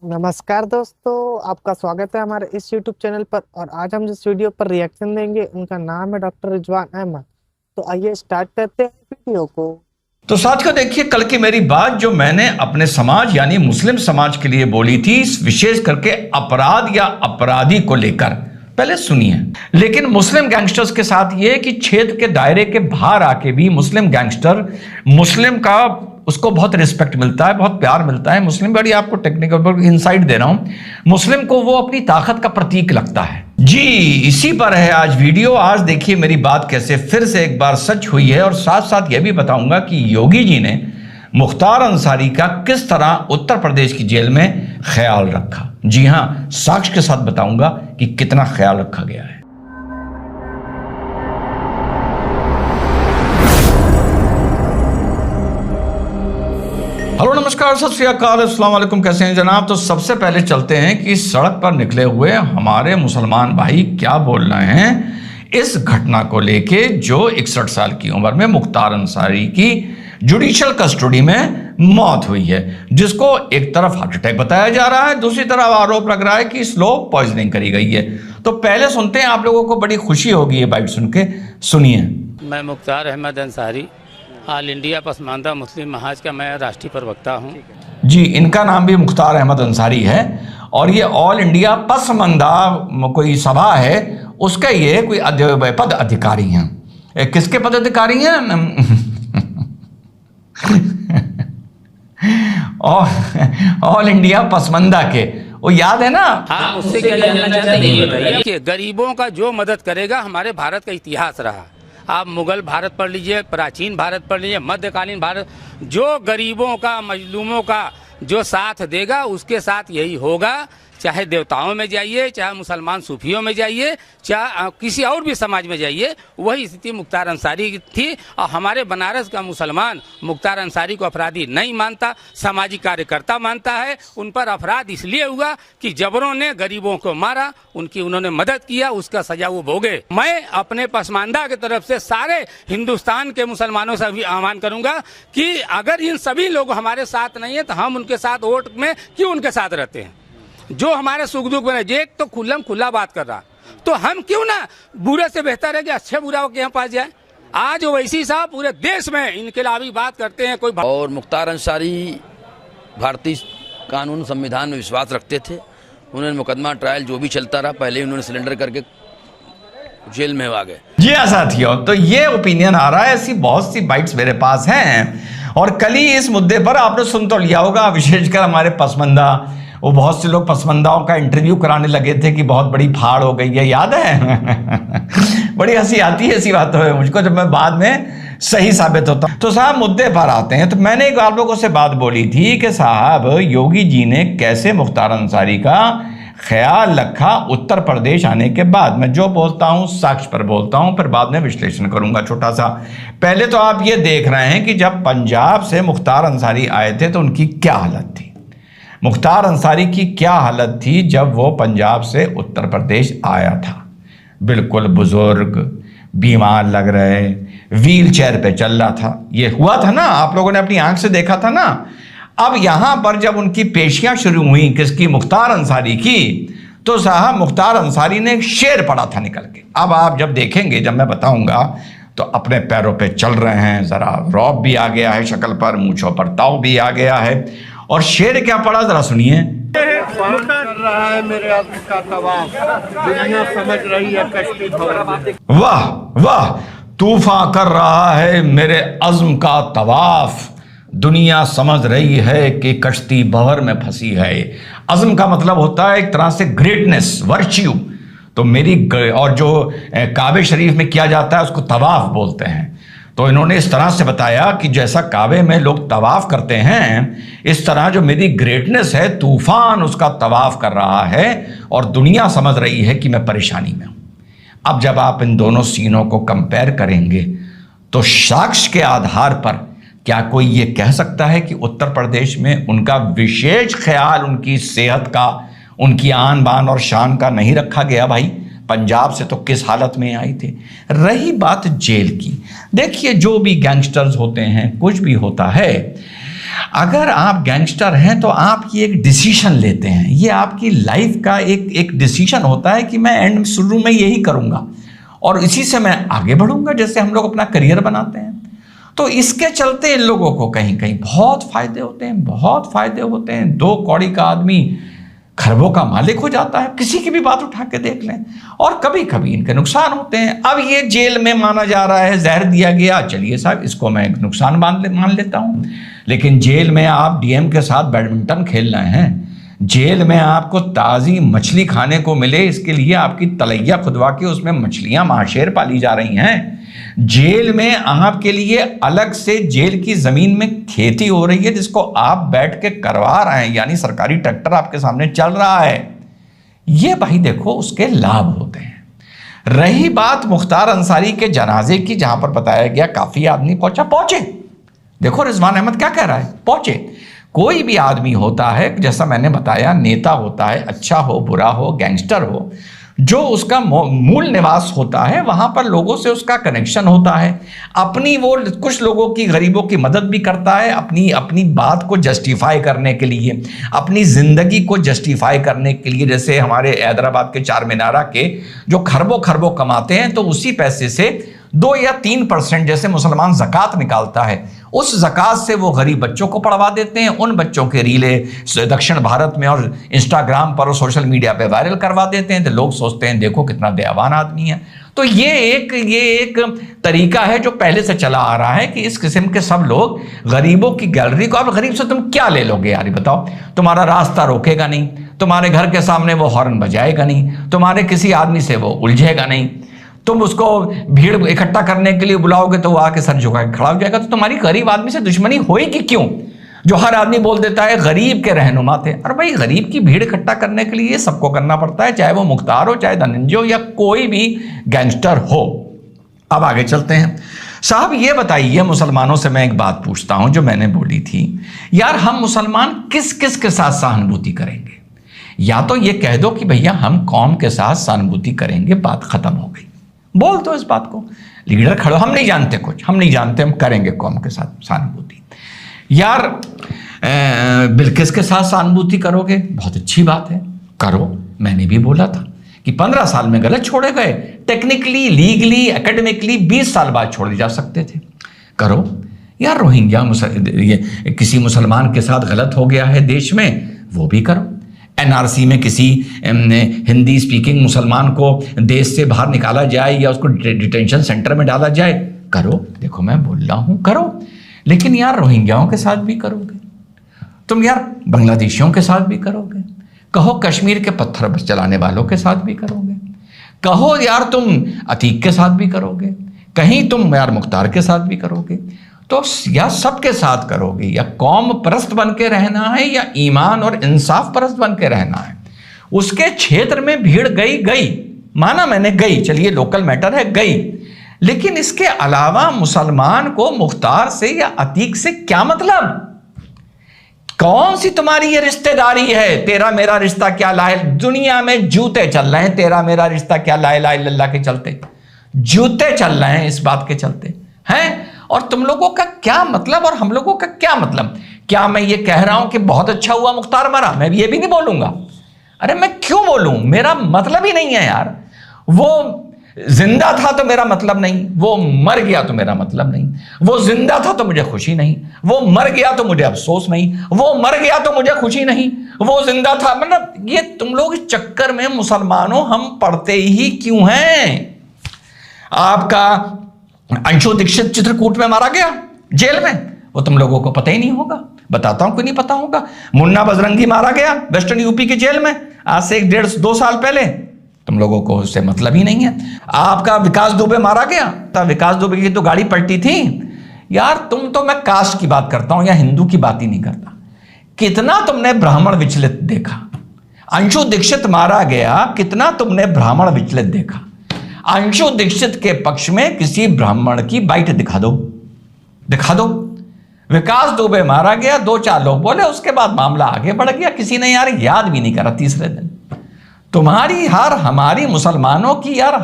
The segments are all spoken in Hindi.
नमस्कार दोस्तों, आपका स्वागत है हमारे इस YouTube चैनल पर। और आज हम जिस वीडियो पर रिएक्शन देंगे उनका नाम है डॉक्टर रिजवान अहमद। तो आइए स्टार्ट करते हैं वीडियो को। तो साथियों देखिए, कल की मेरी बात जो मैंने अपने समाज यानी मुस्लिम समाज के लिए बोली थी, विशेष करके अपराध या अपराधी को लेकर, पहले सुनिए। लेकिन मुस्लिम गैंगस्टर्स के साथ ये कि क्षेत्र के दायरे के बाहर आके भी मुस्लिम गैंगस्टर मुस्लिम का उसको बहुत रिस्पेक्ट मिलता है, बहुत प्यार मिलता है। मुस्लिम बड़ी आपको टेक्निकल इनसाइट दे रहा हूं, मुस्लिम को वो अपनी ताकत का प्रतीक लगता है। जी इसी पर है आज वीडियो। आज देखिए मेरी बात कैसे फिर से एक बार सच हुई है, और साथ साथ यह भी बताऊंगा कि योगी जी ने मुख्तार अंसारी का किस तरह उत्तर प्रदेश की जेल में ख्याल रखा। जी हां, साक्ष्य के साथ बताऊंगा कि कितना ख्याल रखा गया है। हेलो नमस्कार, सत श्री अकाल, अस्सलाम वालेकुम। कैसे हैं जनाब? तो सबसे पहले चलते हैं कि सड़क पर निकले हुए हमारे मुसलमान भाई क्या बोल रहे हैं इस घटना को लेके, जो 61 साल की उम्र में मुख्तार अंसारी की जुडिशियल कस्टडी में मौत हुई है, जिसको एक तरफ हार्ट अटैक बताया जा रहा है, दूसरी तरफ आरोप लग रहा है कि स्लो पॉइजनिंग करी गई है। तो पहले सुनते हैं, आप लोगों को बड़ी खुशी होगी ये बाइट सुन के, सुनिए। मैं मुख्तार अहमद अंसारी, ऑल इंडिया पसमानदा मुस्लिम महाज का मैं राष्ट्रीय प्रवक्ता हूँ। जी, इनका नाम भी मुख्तार अहमद अंसारी है, और ये ऑल इंडिया पसमानदा कोई सभा है, उसका ये कोई पद अधिकारी हैं। किसके पद अधिकारी हैं? ऑल इंडिया पसमानदा के, वो याद है ना? हाँ, उससे क्या जानना चाहते हैं कि गरीबों का जो मदद करेगा, हमारे भारत का इतिहास रहा। आप मुगल भारत पढ़ लीजिए, प्राचीन भारत पढ़ लीजिए, मध्यकालीन भारत, जो गरीबों का मजलूमों का जो साथ देगा उसके साथ यही होगा। चाहे देवताओं में जाइए, चाहे मुसलमान सूफियों में जाइए, चाहे किसी और भी समाज में जाइए, वही स्थिति मुख्तार अंसारी की थी। और हमारे बनारस का मुसलमान मुख्तार अंसारी को अपराधी नहीं मानता, सामाजिक कार्यकर्ता मानता है। उन पर अपराध इसलिए हुआ कि जबरों ने गरीबों को मारा, उन्होंने मदद किया, उसका सजा वो भोगे। मैं अपने पसमानदा की तरफ से सारे हिंदुस्तान के मुसलमानों से भी आह्वान करूंगा कि अगर इन सभी लोग हमारे साथ नहीं है तो हम उनके साथ वोट में क्यों उनके साथ रहते हैं? जो हमारे सुख दुख में एक तो खुला बात कर रहा, तो हम क्यों ना बुरे से बेहतर है कि अच्छे बुरा के यहाँ पास जाए। आज वैसी साहब पूरे देश में इनकलाबी बात करते हैं कोई। और मुख्तार अंसारी भारतीय कानून संविधान में विश्वास रखते थे। उन्होंने मुकदमा ट्रायल जो भी चलता रहा, पहले ही उन्होंने सिलेंडर करके जेल में आ गए। जी हाँ साथियों, तो ये ओपिनियन आ रहा है, ऐसी बहुत सी बाइट्स मेरे पास हैं। और कल ही इस मुद्दे पर आपने सुन तो लिया होगा, विशेषकर हमारे पसमानदा, वो बहुत से लोग पसमानदाओं का इंटरव्यू कराने लगे थे कि बहुत बड़ी फाड़ हो गई है, याद है? बड़ी हंसी आती है ऐसी बातों में मुझको, जब मैं बाद में सही साबित होता हूं। तो साहब मुद्दे पर आते हैं। तो मैंने एक आप लोगों से बात बोली थी कि साहब योगी जी ने कैसे मुख्तार अंसारी का ख्याल रखा उत्तर प्रदेश आने के बाद। मैं जो बोलता हूं साक्ष्य पर बोलता हूं, फिर बाद में विश्लेषण करूंगा छोटा सा। पहले तो आप ये देख रहे हैं कि जब पंजाब से मुख्तार अंसारी आए थे तो उनकी क्या हालत थी। मुख्तार अंसारी की क्या हालत थी जब वो पंजाब से उत्तर प्रदेश आया था? बिल्कुल बुजुर्ग, बीमार लग रहे, व्हील चेयर पे चल रहा था। ये हुआ था ना, आप लोगों ने अपनी आंख से देखा था ना। अब यहां पर जब उनकी पेशियां शुरू हुई किसकी? मुख्तार अंसारी की, तो साहब मुख्तार अंसारी ने एक शेर पढ़ा था निकल के। अब आप जब देखेंगे, जब मैं बताऊंगा, तो अपने पैरों पे चल रहे हैं, जरा रौब भी आ गया है शक्ल पर, मूंछों पर ताव भी आ गया है। और शेर क्या पढ़ा, जरा सुनिए। कर रहा है मेरे अज़्म का तवाफ, दुनिया समझ रही है कश्ती भंवर। वाह वाह, तूफान कर रहा है मेरे अज़्म का तवाफ, दुनिया समझ रही है कि कश्ती भंवर में फंसी है। अज़्म का मतलब होता है एक तरह से ग्रेटनेस, वर्च्यू। तो मेरी, और जो काबे शरीफ में किया जाता है उसको तवाफ बोलते हैं। तो इन्होंने इस तरह से बताया कि जैसा काबे में लोग तवाफ करते हैं, इस तरह जो मेरी ग्रेटनेस है, तूफान उसका तवाफ कर रहा है, और दुनिया समझ रही है कि मैं परेशानी में हूं। अब जब आप इन दोनों सीनों को कंपेयर करेंगे, तो साक्ष्य के आधार पर क्या कोई ये कह सकता है कि उत्तर प्रदेश में उनका विशेष ख्याल उनकी सेहत का, उनकी आन बान और शान का नहीं रखा गया? भाई पंजाब से तो किस हालत में आई थी। रही बात जेल की, देखिए जो भी गैंगस्टर्स होते हैं, कुछ भी होता है, अगर आप गैंगस्टर हैं तो आप ये एक डिसीजन लेते हैं, ये आपकी लाइफ का एक डिसीजन होता है कि मैं एंड शुरू में यही करूंगा और इसी से मैं आगे बढ़ूंगा, जैसे हम लोग अपना करियर बनाते हैं। तो इसके चलते इन लोगों को कहीं कहीं बहुत फायदे होते हैं, बहुत फायदे होते हैं। 2 कौड़ी का आदमी खरबों का मालिक हो जाता है, किसी की भी बात उठा के देख लें। और कभी कभी इनके नुकसान होते हैं। अब ये जेल में माना जा रहा है, जहर दिया गया, चलिए साहब इसको मैं एक नुकसान मान लेता हूं। लेकिन जेल में आप डीएम के साथ बैडमिंटन खेल रहे हैं, जेल में आपको ताज़ी मछली खाने को मिले, इसके लिए आपकी तलैया खुदवा के उसमें मछलियां महाशेर पाली जा रही हैं। जेल में आपके लिए अलग से जेल की जमीन में खेती हो रही है, जिसको आप बैठ के करवा रहे हैं, यानी सरकारी ट्रैक्टर आपके सामने चल रहा है। ये भाई देखो उसके लाभ होते हैं। रही बात मुख्तार अंसारी के जनाजे की, जहां पर बताया गया काफी आदमी पहुंचे। देखो रिजवान अहमद क्या कह रहा है, पहुंचे। कोई भी आदमी होता है, जैसा मैंने बताया, नेता होता है, अच्छा हो बुरा हो, गैंगस्टर हो, जो उसका मूल निवास होता है वहां पर लोगों से उसका कनेक्शन होता है। अपनी वो कुछ लोगों की, गरीबों की मदद भी करता है, अपनी बात को जस्टिफाई करने के लिए, अपनी जिंदगी को जस्टिफाई करने के लिए। जैसे हमारे हैदराबाद के चार मीनारा के जो खरबों कमाते हैं, तो उसी पैसे से 2 या 3% जैसे मुसलमान ज़कात निकालता है, उस ज़कात से वो गरीब बच्चों को पढ़वा देते हैं। उन बच्चों के रीले दक्षिण भारत में और इंस्टाग्राम पर और सोशल मीडिया पे वायरल करवा देते हैं, तो लोग सोचते हैं देखो कितना दयावान आदमी है। तो ये एक तरीका है जो पहले से चला आ रहा है कि इस किस्म के सब लोग गरीबों की गैलरी को, अब गरीब से तुम क्या ले लोगे यार, बताओ। तुम्हारा रास्ता रोकेगा नहीं, तुम्हारे घर के सामने वो हॉर्न बजाएगा नहीं, तुम्हारे किसी आदमी से वो उलझेगा नहीं, तुम उसको भीड़ इकट्ठा करने के लिए बुलाओगे तो वो आके सर झुका के खड़ा हो जाएगा। तो तुम्हारी गरीब आदमी से दुश्मनी होएगी क्यों? जो हर आदमी बोल देता है गरीब के रहनुमा थे। अरे भाई, गरीब की भीड़ इकट्ठा करने के लिए सबको करना पड़ता है, चाहे वो मुख्तार हो, चाहे धनंजय हो, या कोई भी गैंगस्टर हो। अब आगे चलते हैं साहब। ये बताइए, मुसलमानों से मैं एक बात पूछता हूं जो मैंने बोली थी, यार हम मुसलमान किस किस के साथ सहानुभूति करेंगे? या तो ये कह दो कि भैया हम कौम के साथ सहानुभूति करेंगे, बात खत्म हो गई, बोल दो इस बात को। लीडर खड़ो, हम नहीं जानते कुछ, हम नहीं जानते, हम करेंगे कौम के साथ सहानुभूति। यार बिल्किस के साथ सहानुभूति करोगे, बहुत अच्छी बात है, करो। मैंने भी बोला था कि 15 साल में गलत छोड़े गए, टेक्निकली, लीगली, एकेडमिकली 20 साल बाद छोड़े जा सकते थे, करो। यार रोहिंग्या किसी मुसलमान के साथ गलत हो गया है देश में, वो भी करो। एनआरसी में किसी हिंदी स्पीकिंग मुसलमान को देश से बाहर निकाला जाए या उसको डिटेंशन सेंटर में डाला जाए, करो। देखो मैं बोल रहा हूं, करो। लेकिन यार रोहिंग्याओं के साथ भी करोगे तुम, यार बांग्लादेशियों के साथ भी करोगे, कहो कश्मीर के पत्थर चलाने वालों के साथ भी करोगे, कहो यार तुम अतीक के साथ भी करोगे, कहीं तुम यार मुख्तार के साथ भी करोगे। तो या सबके साथ करोगे, या कौम परस्त बन के रहना है, या ईमान और इंसाफ परस्त बन के रहना है। उसके क्षेत्र में भीड़ गई, माना मैंने गई, चलिए लोकल मैटर है, गई। लेकिन इसके अलावा मुसलमान को मुख्तार से या अतीक से क्या मतलब? कौन सी तुम्हारी ये रिश्तेदारी है? तेरा मेरा रिश्ता क्या लाए, दुनिया में जूते चल रहे हैं, तेरा मेरा रिश्ता क्या ला इलाहा इल्लल्लाह के चलते जूते चल रहे हैं, इस बात के चलते हैं। और तुम लोगों का क्या मतलब और हम लोगों का क्या मतलब? क्या मैं ये कह रहा हूं कि बहुत अच्छा हुआ मुख्तार मरा? मैं ये भी नहीं बोलूंगा। अरे मैं क्यों बोलूं, मेरा मतलब ही नहीं है यार। वो जिंदा था तो मेरा मतलब नहीं, वो मर गया तो मेरा मतलब नहीं। वो जिंदा था तो मुझे खुशी नहीं, वो मर गया तो मुझे अफसोस नहीं, वो मर गया तो मुझे खुशी नहीं, वो जिंदा था। मतलब ये तुम लोग इस चक्कर में मुसलमानों हम पढ़ते ही क्यों हैं? आपका अंशु दीक्षित चित्रकूट में मारा गया जेल में, वो तुम लोगों को पता ही नहीं होगा। बताता हूं क्यों नहीं पता होगा। मुन्ना बजरंगी मारा गया वेस्टर्न यूपी के जेल में आज से 1.5-2 साल पहले, तुम लोगों को उससे मतलब ही नहीं है। आपका विकास दुबे मारा गया, तब विकास दुबे की तो गाड़ी पलटी थी यार। तुम तो, मैं कास्ट की बात करता हूं या हिंदू की बात ही नहीं करता। कितना तुमने ब्राह्मण विचलित देखा? अंशु दीक्षित मारा गया, कितना तुमने ब्राह्मण विचलित देखा? अंशु दीक्षित के पक्ष में किसी ब्राह्मण की बाइट दिखा दो। विकास दुबे मारा गया, 2-4 लोग बोले, उसके बाद मामला आगे बढ़ गया, किसी ने यार याद भी नहीं करा। तीसरे दिन तुम्हारी हमारी मुसलमानों की यार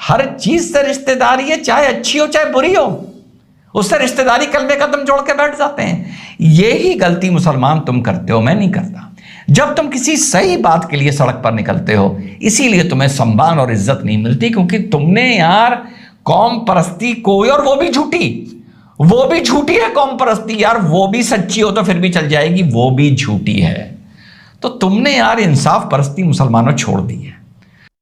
हर चीज से रिश्तेदारी है, चाहे अच्छी हो चाहे बुरी हो। उससे रिश्तेदारी कलमे कदम जोड़ के बैठ जाते हैं। यही गलती मुसलमान तुम करते हो, मैं नहीं करता। जब तुम किसी सही बात के लिए सड़क पर निकलते हो, इसीलिए तुम्हें सम्मान और इज्जत नहीं मिलती, क्योंकि तुमने यार कौम परस्ती कोई, और वो भी झूठी है कौम परस्ती यार, वो भी सच्ची हो तो फिर भी चल जाएगी, वो भी झूठी है। तो तुमने यार इंसाफ परस्ती मुसलमानों छोड़ दी है।